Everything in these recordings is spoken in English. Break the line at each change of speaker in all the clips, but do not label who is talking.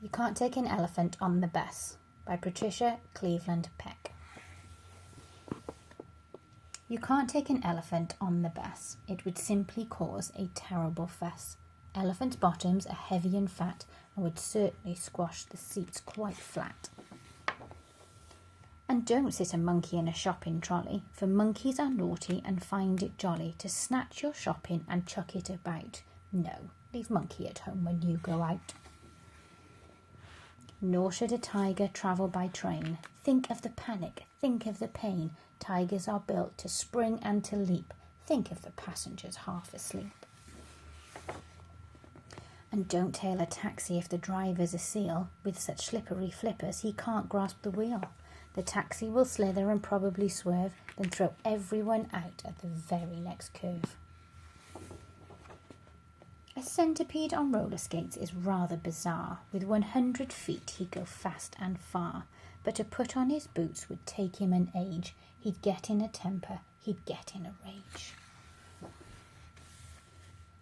You Can't Take an Elephant on the Bus by Patricia Cleveland-Peck. You can't take an elephant on the bus. It would simply cause a terrible fuss. Elephants' bottoms are heavy and fat and would certainly squash the seats quite flat. And don't sit a monkey in a shopping trolley, for monkeys are naughty and find it jolly to snatch your shopping and chuck it about. No, leave monkey at home when you go out. Nor should a tiger travel by train. Think of the panic, think of the pain. Tigers are built to spring and to leap. Think of the passengers half asleep. And don't hail a taxi if the driver's a seal. With such slippery flippers he can't grasp the wheel. The taxi will slither and probably swerve, then throw everyone out at the very next curve. A centipede on roller skates is rather bizarre. With 100 feet he'd go fast and far, but to put on his boots would take him an age. He'd get in a temper, he'd get in a rage.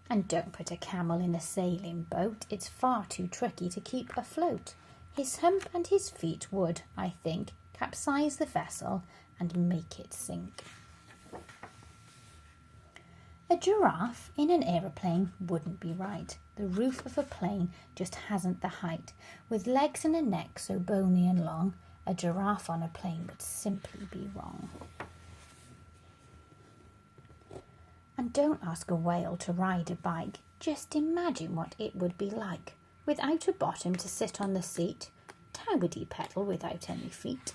And don't put a camel in a sailing boat. It's far too tricky to keep afloat. His hump and his feet would, I think, capsize the vessel and make it sink. A giraffe in an aeroplane wouldn't be right. The roof of a plane just hasn't the height. With legs and a neck so bony and long, a giraffe on a plane would simply be wrong. And don't ask a whale to ride a bike. Just imagine what it would be like. Without a bottom to sit on the seat, how would he pedal without any feet?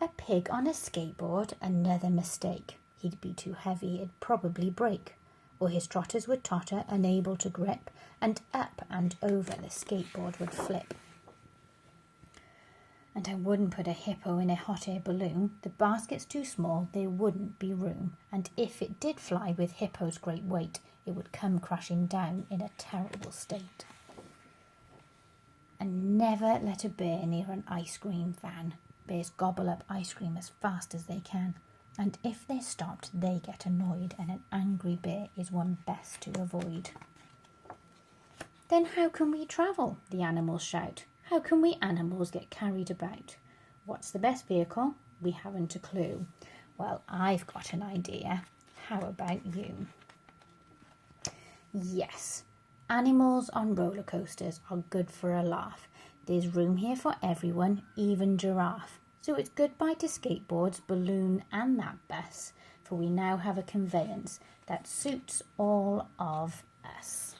A pig on a skateboard, another mistake. He'd be too heavy, it'd probably break. Or his trotters would totter, unable to grip, and up and over the skateboard would flip. And I wouldn't put a hippo in a hot air balloon. The basket's too small, there wouldn't be room. And if it did fly with hippo's great weight, it would come crashing down in a terrible state. And never let a bear near an ice cream van. Bears gobble up ice cream as fast as they can. And if they're stopped, they get annoyed, and an angry bear is one best to avoid. Then how can we travel? The animals shout. How can we animals get carried about? What's the best vehicle? We haven't a clue. Well, I've got an idea. How about you? Yes, animals on roller coasters are good for a laugh. There's room here for everyone, even giraffe. So it's goodbye to skateboards, balloon and that bus, for we now have a conveyance that suits all of us.